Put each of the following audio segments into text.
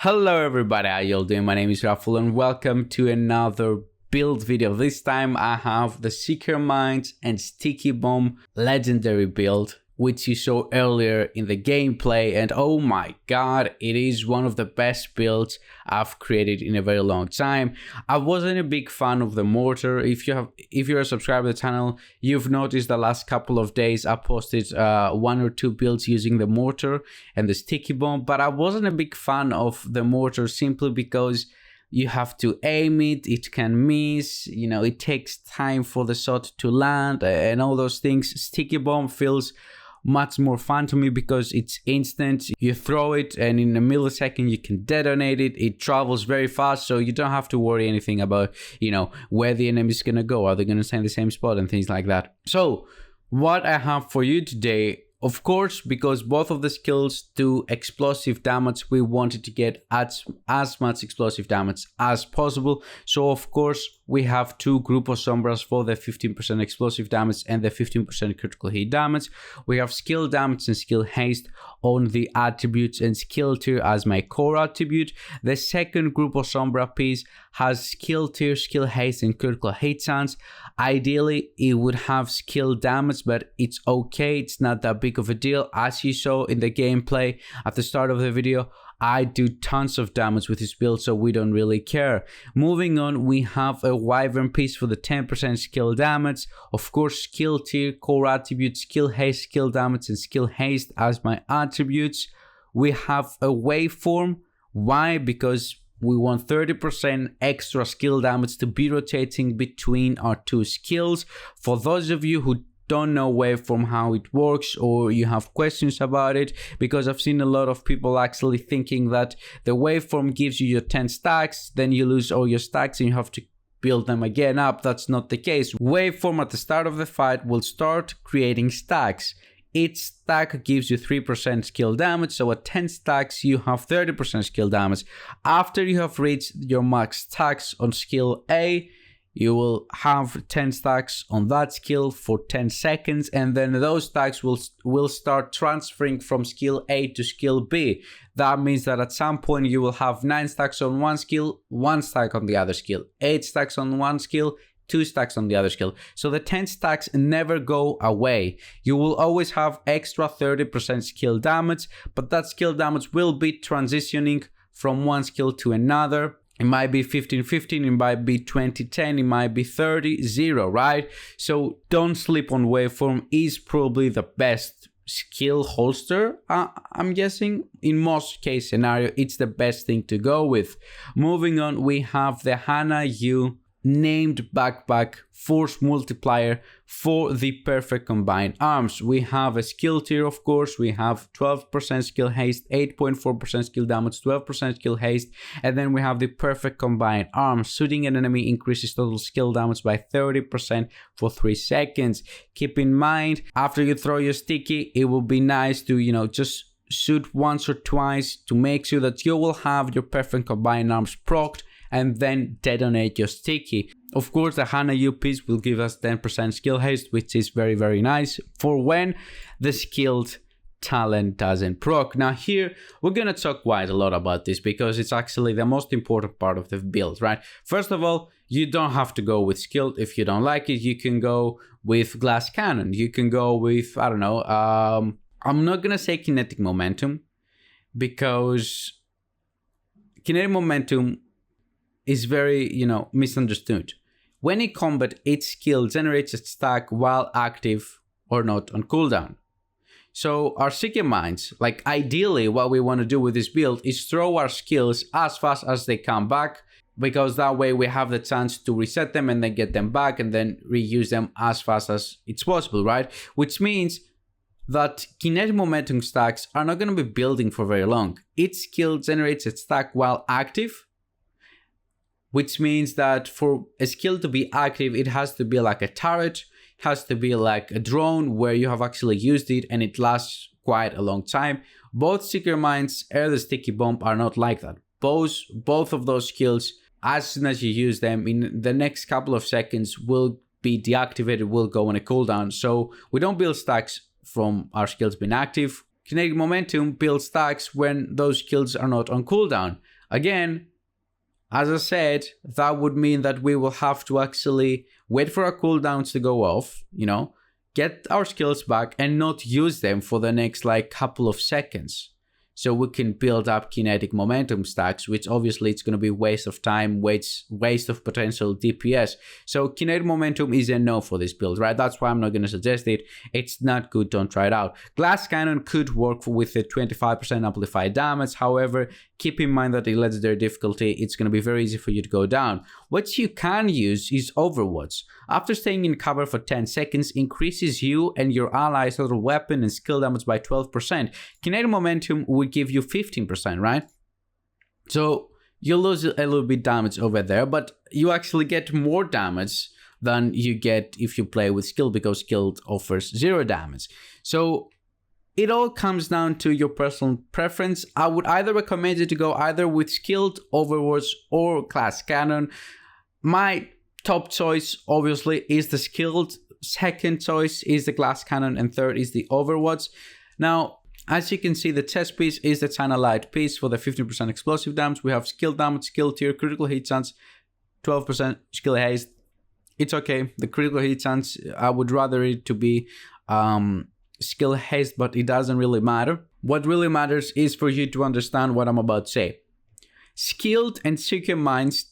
Hello everybody, how y'all doing? My name is Raffle and welcome to another build video. This time I have the Seeker Mines and Sticky Bomb legendary build, which you saw earlier in the gameplay, and oh my god, it is one of the best builds I've created in a very long time. I wasn't a big fan of the mortar. If you're a subscriber to the channel, you've noticed the last couple of days I posted one or two builds using the mortar and the sticky bomb, but I wasn't a big fan of the mortar simply because you have to aim it, it can miss, it takes time for the shot to land and all those things. Sticky bomb feels much more fun to me because it's instant. You throw it and in a millisecond you can detonate it. It travels very fast, so you don't have to worry anything about where the enemy is gonna go. Are they gonna stay in the same spot and things like that? So what I have for you today, of course, because both of the skills do explosive damage, we wanted to get as much explosive damage as possible. So of course we have two Grupo Sombras for the 15% explosive damage and the 15% critical hit damage. We have skill damage and skill haste on the attributes and skill tier as my core attribute. The second Grupo Sombra piece has skill tier, skill haste and critical hit chance. Ideally it would have skill damage, but it's okay, it's not that big of a deal. As you saw in the gameplay at the start of the video, I do tons of damage with this build, so we don't really care. Moving on, we have a Wyvern piece for the 10% skill damage. Of course, skill tier, core attribute, skill haste, skill damage and skill haste as my attributes. We have a waveform. Why? Because we want 30% extra skill damage to be rotating between our two skills. For those of you who don't know waveform how it works, or you have questions about it, because I've seen a lot of people actually thinking that the waveform gives you your 10 stacks, then you lose all your stacks and you have to build them again up. That's not the case. Waveform at the start of the fight will start creating stacks. Each stack gives you 3% skill damage, so at 10 stacks you have 30% skill damage. After you have reached your max stacks on skill A, you will have 10 stacks on that skill for 10 seconds, and then those stacks will start transferring from skill A to skill B. That means that at some point you will have 9 stacks on one skill, 1 stack on the other skill, 8 stacks on one skill, 2 stacks on the other skill. So the 10 stacks never go away. You will always have extra 30% skill damage, but that skill damage will be transitioning from one skill to another. It might be 15-15, it might be 20-10, it might be 30-0, right? So don't sleep on waveform. Is probably the best skill holster, I'm guessing. In most case scenario, it's the best thing to go with. Moving on, we have the Hana Yu named backpack force multiplier for the perfect combined arms. We have a skill tier, of course. We have 12% skill haste, 8.4% skill damage, 12% skill haste, and then we have the perfect combined arms. Shooting an enemy increases total skill damage by 30% for 3 seconds. Keep in mind, after you throw your sticky, it will be nice to just shoot once or twice to make sure that you will have your perfect combined arms procced and then detonate your sticky. Of course, the Hana Yu piece will give us 10% skill haste, which is very, very nice for when the skilled talent doesn't proc. Now here, we're gonna talk quite a lot about this because it's actually the most important part of the build, right? First of all, you don't have to go with skilled. If you don't like it, you can go with glass cannon. You can go with, I don't know, I'm not gonna say kinetic momentum, because kinetic momentum is very, misunderstood. When in combat, each skill generates a stack while active or not on cooldown. So our Seeker Mines, ideally what we want to do with this build is throw our skills as fast as they come back, because that way we have the chance to reset them and then get them back and then reuse them as fast as it's possible, right? Which means that kinetic momentum stacks are not going to be building for very long. Each skill generates a stack while active, which means that for a skill to be active, it has to be like a turret, it has to be like a drone where you have actually used it and it lasts quite a long time. Both Seeker Mines and the Sticky Bomb are not like that. Both of those skills, as soon as you use them, in the next couple of seconds will be deactivated, will go on a cooldown. So we don't build stacks from our skills being active. Kinetic Momentum builds stacks when those skills are not on cooldown. Again, as I said, that would mean that we will have to actually wait for our cooldowns to go off, get our skills back and not use them for the next like couple of seconds. So we can build up kinetic momentum stacks, which obviously it's going to be waste of time, waste of potential DPS. So kinetic momentum is a no for this build, right? That's why I'm not going to suggest it. It's not good, don't try it out. Glass Cannon could work with a 25% amplified damage. However, keep in mind that in legendary difficulty, it's going to be very easy for you to go down. What you can use is Overwatch. After staying in cover for 10 seconds, increases you and your allies' total weapon and skill damage by 12%. Kinetic momentum would give you 15%, right? So you lose a little bit damage over there, but you actually get more damage than you get if you play with skill, because skill offers 0 damage. So it all comes down to your personal preference. I would either recommend you to go either with skilled, Overwatch, or Glass Cannon. My top choice obviously is the skilled, second choice is the Glass Cannon, and third is the Overwatch. Now, as you can see, the chest piece is the China Light piece for the 15% explosive damage. We have skill damage, skill tier, critical hit chance, 12% skill haste. It's okay. The critical hit chance, I would rather it to be skill haste, but it doesn't really matter. What really matters is for you to understand what I'm about to say. Skilled and Seeker Minds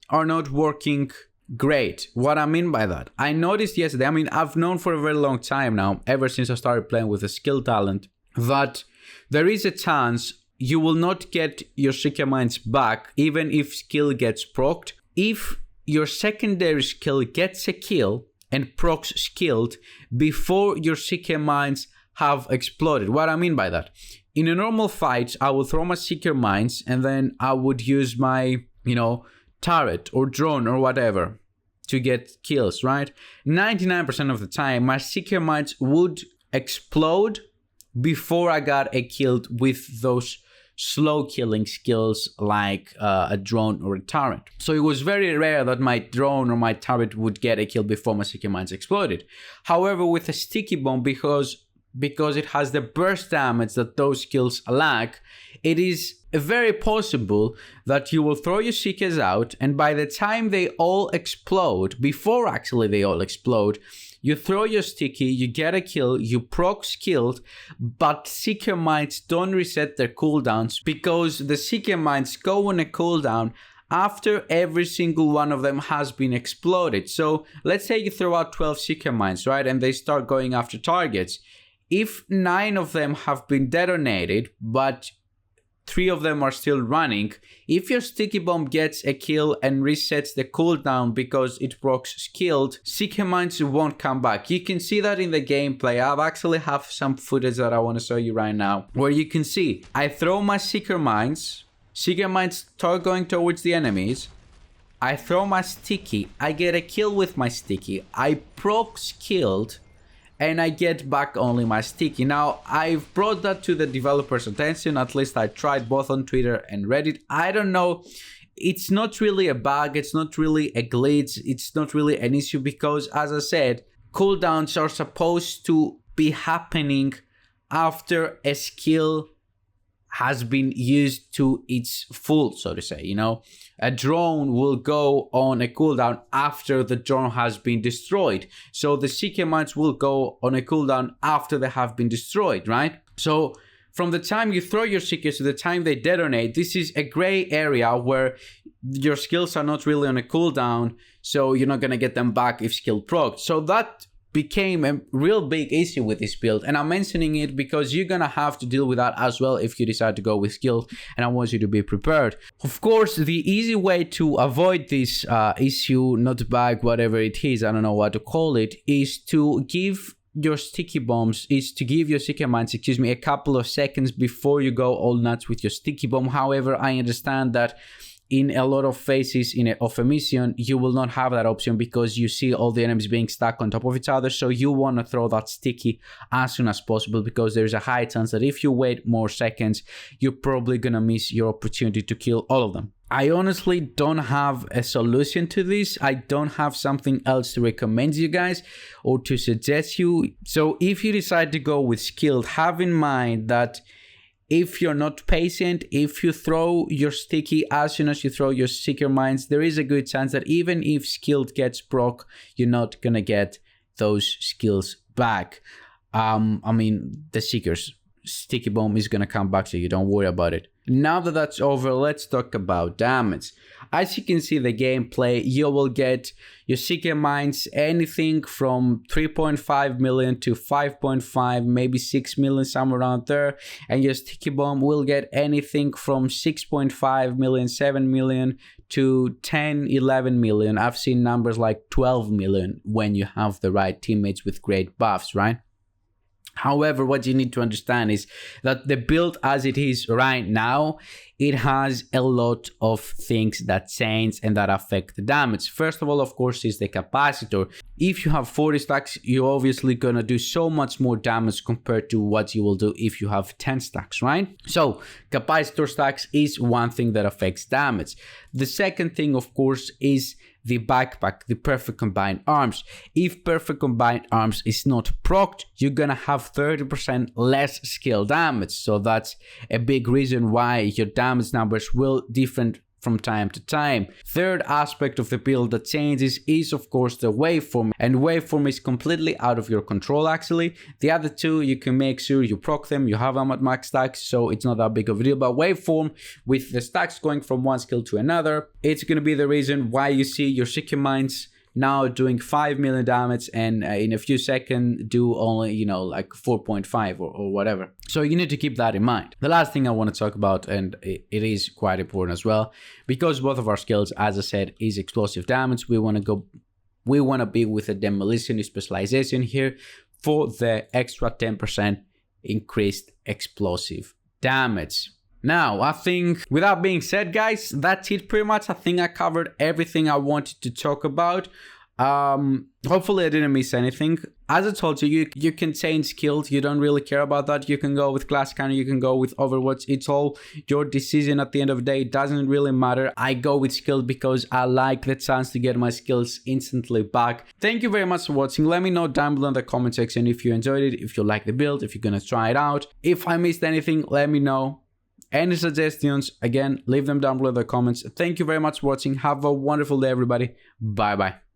are not working great. What I mean by that, I noticed yesterday, I've known for a very long time now, ever since I started playing with a skill talent, that there is a chance you will not get your Seeker Minds back even if skill gets procced. If your secondary skill gets a kill and procs skilled before your Seeker Minds have exploded. What I mean by that, in a normal fight, I will throw my Seeker Minds and then I would use my, turret or drone or whatever to get kills, right? 99% of the time, my Seeker Minds would explode before I got a kill with those slow killing skills like a drone or a turret. So it was very rare that my drone or my turret would get a kill before my Seeker Minds exploded. However, with a Sticky Bomb, because it has the burst damage that those skills lack, it is very possible that you will throw your Seekers out, and by the time they all explode, before actually they all explode, you throw your Sticky, you get a kill, you proc skilled, but Seeker Minds don't reset their cooldowns because the Seeker Minds go on a cooldown after every single one of them has been exploded. So let's say you throw out 12 Seeker Minds, right? And they start going after targets. If 9 of them have been detonated, but 3 of them are still running, if your Sticky Bomb gets a kill and resets the cooldown because it procs skilled, Seeker Minds won't come back. You can see that in the gameplay. I actually have some footage that I want to show you right now, where you can see I throw my Seeker Minds start going towards the enemies, I throw my Sticky, I get a kill with my Sticky, I proc skilled, and I get back only my Sticky. Now, I've brought that to the developer's attention, at least I tried both on Twitter and Reddit. I don't know, it's not really a bug, it's not really a glitch, it's not really an issue because, as I said, cooldowns are supposed to be happening after a skill has been used to its full, so to say, A drone will go on a cooldown after the drone has been destroyed. So the Seeker Minds will go on a cooldown after they have been destroyed, right? So from the time you throw your Seekers to the time they detonate, this is a gray area where your skills are not really on a cooldown, so you're not going to get them back if skill proc. So that became a real big issue with this build, and I'm mentioning it because you're gonna have to deal with that as well if you decide to go with skills, and I want you to be prepared. Of course, the easy way to avoid this issue, not bug, whatever it is, I don't know what to call it, is to give your Sticky Bombs, is to give your Seeker Minds, a couple of seconds before you go all nuts with your Sticky Bomb. However, I understand that in a lot of phases of a mission, you will not have that option because you see all the enemies being stuck on top of each other. So you want to throw that Sticky as soon as possible because there's a high chance that if you wait more seconds, you're probably going to miss your opportunity to kill all of them. I honestly don't have a solution to this. I don't have something else to recommend you guys or to suggest you. So if you decide to go with skilled, have in mind that if you're not patient, if you throw your sticky as soon as you throw your Seeker Mines, there is a good chance that even if skilled gets broke, you're not gonna get those skills back. I mean, the Seeker's Sticky Bomb is gonna come back, so you don't worry about it. Now that that's over, let's talk about damage. As you can see the gameplay, you will get your Seeker Mines anything from 3.5 million to 5.5, maybe 6 million, somewhere around there. And your Sticky Bomb will get anything from 6.5 million, 7 million to 10, 11 million. I've seen numbers like 12 million when you have the right teammates with great buffs, right? However, what you need to understand is that the build as it is right now, it has a lot of things that change and that affect the damage. First of all, of course, is the capacitor. If you have 40 stacks, you're obviously gonna do so much more damage compared to what you will do if you have 10 stacks, right? So capacitor stacks is one thing that affects damage. The second thing, of course, is the backpack, the Perfect Combined Arms. If Perfect Combined Arms is not procced, you're gonna have 30% less skill damage. So that's a big reason why your damage numbers will differ from time to time. Third aspect of the build that changes is of course the waveform, and waveform is completely out of your control actually. The other two, you can make sure you proc them, you have them at max stacks, so it's not that big of a deal. But waveform, with the stacks going from one skill to another, it's going to be the reason why you see your Seeker Mines now doing 5 million damage and in a few seconds do only, you know, like 4.5 or whatever. So you need to keep that in mind. The last thing I want to talk about, and it is quite important as well, because both of our skills, as I said, is explosive damage. We want to be with a demolition specialization here for the extra 10% increased explosive damage. Now, I think with that being said, guys, that's it pretty much. I think I covered everything I wanted to talk about. Hopefully I didn't miss anything. As I told you, you can change skills. You don't really care about that. You can go with Classic Cannon, you can go with Overwatch. It's all your decision at the end of the day. It doesn't really matter. I go with skills because I like the chance to get my skills instantly back. Thank you very much for watching. Let me know down below in the comment section if you enjoyed it, if you like the build, if you're gonna try it out. If I missed anything, let me know. Any suggestions, again, leave them down below in the comments. Thank you very much for watching. Have a wonderful day, everybody. Bye bye.